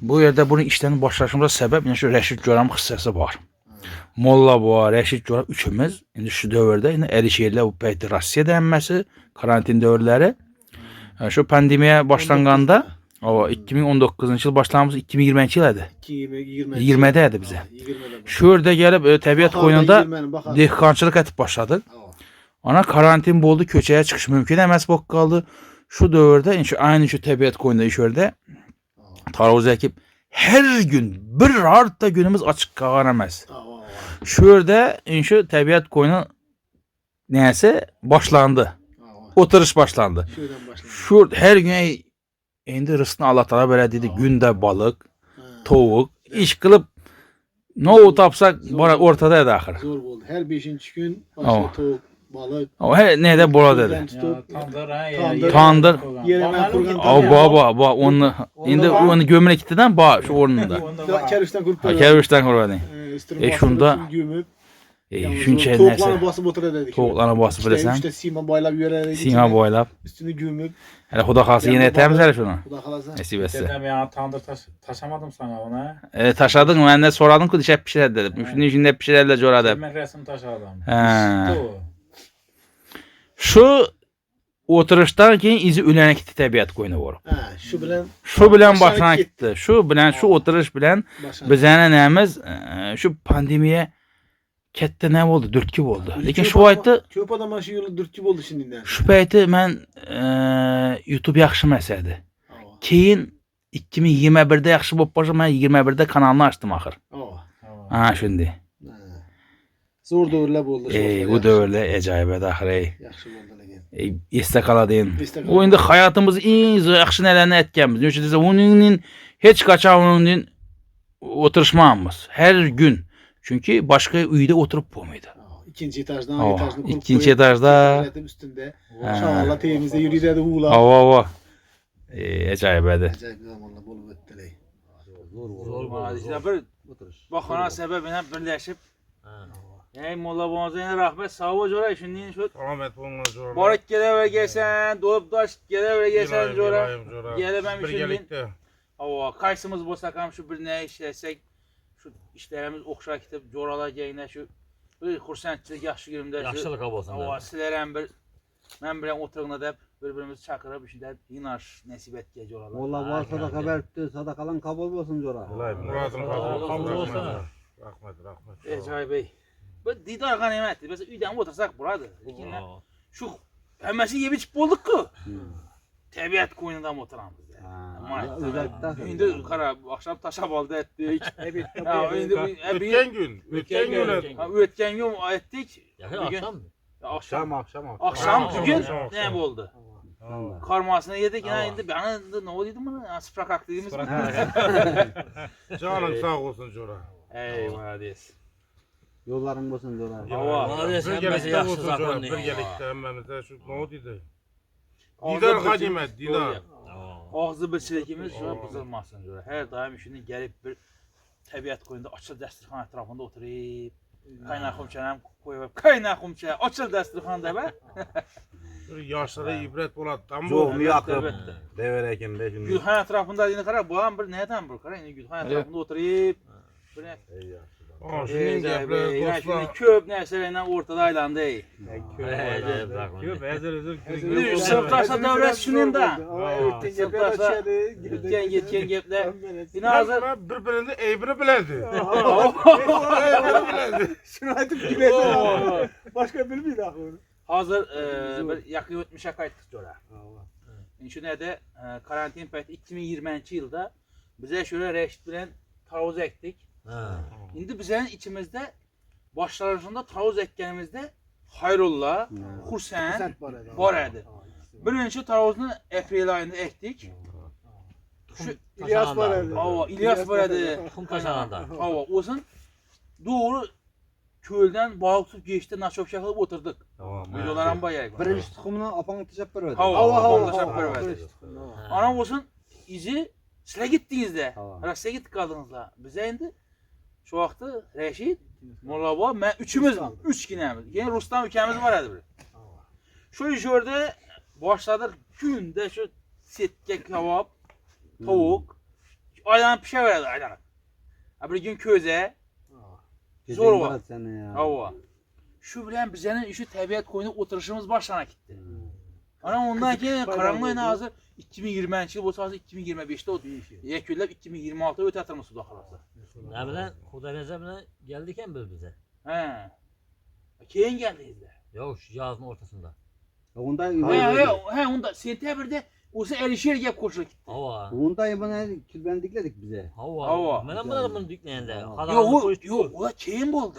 bu yerdə bunun işlərin başlaşmamıza səbəb yəni şu Rəşid Coram hissəsi var. Molla var, Rəşid Coram üçümüz indi şu dövrdə indi erişirlər bu peytə Rusiya dənməsi, karantin dövrləri. Şu pandemiya başlanğanda o 2019-cu il başlamamız 2020-ci il idi. 20-də idi bizə. 20'de. Şurada gəlib təbiət qoyununda dehqançılıq etib başladıq. Ana karantin boldu, köçəyə çıxış mümkün emas bok qaldı. Şu dövrdə aynı şu təbiət qoyununda iş yerdə taravuz əkib hər gün bir rahat da günümüz açıq qalan emas. Şurada şu təbiət qoyunu nəyəsə başlandı. Oturuş başlandı. Şuradan başlayalım. Şurada hər gün indi rızkını Allah Taala belə dedi, gündə balıq, tovuq, iş qılıb nə o tapsaq ortada idi axır. Zor oldu. Her 5. gün Aa. başka tavuk, balık. O nə də bura dedi. Tutup, Tandır ha. Tandır. Tandır. Yerine kurgan O baba onu indi onu gömülək itdən ba şu ornunda. Kerüşten kurup Kervişdən qurbadı. şunda- Gömüp. Şunça Tavuklarına nəsə basıp otur dedik. tovuqlarına basıb eləsən. İşte sima boylab yürüyedik. Sima boylab. Üstünü gömüp. Hələ xuda xası yenə təmiz hələ şunu. Bu da kalasa. Nəsib etsə. Dedem ya tandır taşamadım sana ona. Taşadın məndən soradın ki, dişə bişirər dedim. Şunun içində bişirərlə coradım. Yemek resim taşadım. Hə. İşte o. Şu oturuşdan keyin izi ülənə getdi təbiət qoyunu vurub. Ha, şu bilen Şu bilən Başa başına getdi. getdi. Şu bilən şu oturuş bilən başa. bizə nəmiz şu pandemiya kətdə nə oldu? Dürtkü oldu. Lakin şu aytdı Köp adam aşı yolu dürtçü oldu şimdiden. şu pəyti mən YouTube yaxşı məsələdir. Keyin 2021-də yaxşı olub başa mən 21-də kanalını açdım axır. Ha şimdi. Zor dövrler oldu. Bu dövrlə əcayibə axır. Yaxşı oldu lakin. İstəqaladın. İstəqaladın. O indi həyatımız ən yaxşı nələrini etkenmiz. Çünki desə onun heç qaçan onun oturuşmamız hər gün. Çünki başqa uyda oturup bulmaydı. İkinci etajdan Aa, etajını kurup ikinci koyup, etajda- milletin üstünde. Şahalla teyimizde yürüyerdi huğla. Ava. Əcayibədir. Acayip bir zamanla bolu öttüleyi. Bir baxana səbəbinə birləşib. Ey Molla Bonzayına rəhmət sağ ol cora şimdi şu Ahmet bununla zor. Barak gələvə gəlsən, dolub daş gələvə gəlsən cora. Gələm Bir şimdi. gelikte. Ava, qaysımız bolsa kam şu bir nə işləsək, şu işlərimiz oxşar kitib coralar gəynə şu bir xursandçılıq yaxşı günümdə şu. Yaxşılık olsun. Ava, sizlərən bir mən bilən oturğuna da bir-birimizi çağırıb işdə yinaş nəsib etgə coralar. Valla var sadaka verdi, sadakalan kabul olsun cora. Murat'ın Kabul olsun. Rahmet. Əcayib ey. Bu didar qənimətdir. Məsələn, üydən otursaq buradır. Lakin şu həmməsi yeyib içib bolduq ki. tabiat qo'ynida o'tiramiz. Özellikle. Endi qara, oqshom tashlab oldi aytdik. Ha, endi O'tgan gün o'tgan kun aytdik. Bugun oqshom oqshom bugun ne bo'ldi? Karmasını yedik ya endi bana ne oldu bunu? Sprakak dediğimiz mi? canın sağ olsun Jora. Ey молодец. Yolların olsun Jora. Birgelikte olsun Jora. Birgelikte emmemizde şu ne oldu? Didar hadimet, didar. Ağzı bir çilekimiz şuna buzulmasın diyor. Her daim işini gelip bir tabiat koyunda açıl dasturxan etrafında oturup kaynağı çenem koyup kaynağı çenem açıl dasturxanda be. Yaşlara ibret bulat. Tam bu. Çok mu yakıp deverekin de şimdi. Gülhan etrafında yine kara bu an bir neden bu kara yine Gülhan etrafında oturup bir ne? Şunun gepleri Yine dostlar. şimdi köp nesnelerle ortada aylandı. Köp hazır Sırtaşa devlet şunun da. Sırtaşa gitken gepler. Yine hazır. Birbirinde eybini bilendi. Şunu aytıp gülesin. Başka bilmiyor aklını. Hazır bir yakın 70'e kayıttık Jora. Şu ne de karantin paytı 2020 yılda bize şöyle reşit bilen tavuz ektik. Şimdi bizim içimizde başlarında tavuz ekkenimizde Hayrullah, Hüseyin var idi. Birinci tavuzunu April ayında ektik. Şu İlyas var evde. İlyas var idi. Kum taşağında. Olsun doğru kölden balık tutup geçti, naçop şakılıp oturduk. Videolarım bayağı. Birinci tukumunu apan itişap verdi. Hava verdi. Anam olsun izi size gittiğinizde. Hava. Size gittik kaldığınızda. Bize indi. Şu vakti Reşit, Molla Baba, ben üçümüz, üç kinemiz. Yani Rustam ülkemiz var idi. Şu işörde başladık günde şu setke kebap, tavuk, aydan pişe verdi aydan. Bir gün köze, zor var. Hava. Şu bilen bizden işi tabiat koyunup oturuşumuz başlana gitti. Ana ondan ki karanlığına hazır 2020 yıl bu sırada 2025'te o yeküller 2026'da öte atılması da halası. Ne bilen Hudaybiye bilen geldiken biz bize. He. Keyin geldiniz de. Yok şu yazın ortasında. Onda Onda sentyabrda o'sha Alisher gap qo'shilib ketdi. Hava. Onda bana külben dikledik bize. Hava. Mana bunu dikleyende. Yo'q, o keyin bo'ldi.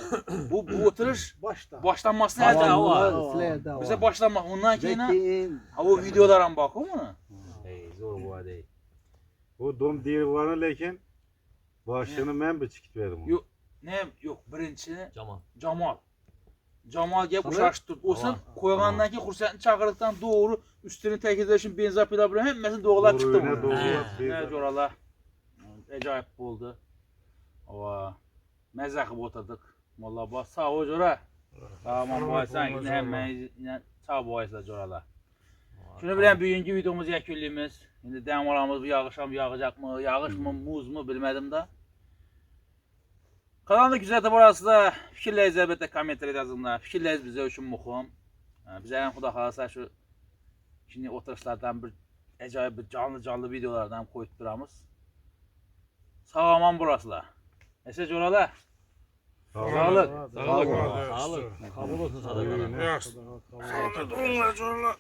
Bu o'tirish boshlanmasdan Hava, avval. hava. Sizlerde Bize başlanma. Ondan keyin Zekin. o videolar ham bakın bunu. Ey zor bu hadi. Bu dom divarı lekin başını ben bir çıkıp verdim. Yo'q, yo'q, birinchi Jamal. Jamal gap ushashib turib, o'sin qo'ygandan keyin Xursandni chaqirdiqdan to'g'ri ustini ta'kidlash uchun benzapila bilan hammasini doğrulab chiqdi bu. Ne jo'ralar. Ajoyib bo'ldi. Va mazza qilib o'tirdik. Molla bos, sog' ol jo'ra. Tamam, bo'lsan, hammangizni sog' bo'lasizlar jo'ralar. Shuni bilan bugungi videomizni yakunlaymiz. Endi dam olamiz, bu yog'ish ham yog'acaqmi, yog'ishmi, muzmi bilmadim-da. Kanalda kuzatib borasizlar. Fikrlaringizni albatta kommentariyada yozinglar. Fikrlaringiz bizlar uchun muhim. Bizlar ham xudo xolasa shu shunday o'tirishlardan bir ajoyib bir jonli videolardan qo'yib turamiz. Sog' omon bo'lasizlar. Esa jo'ralar. Sağlık. Sağlık. Kabul olsun sadaka. Yaxşı. Sağ olun jo'ralar.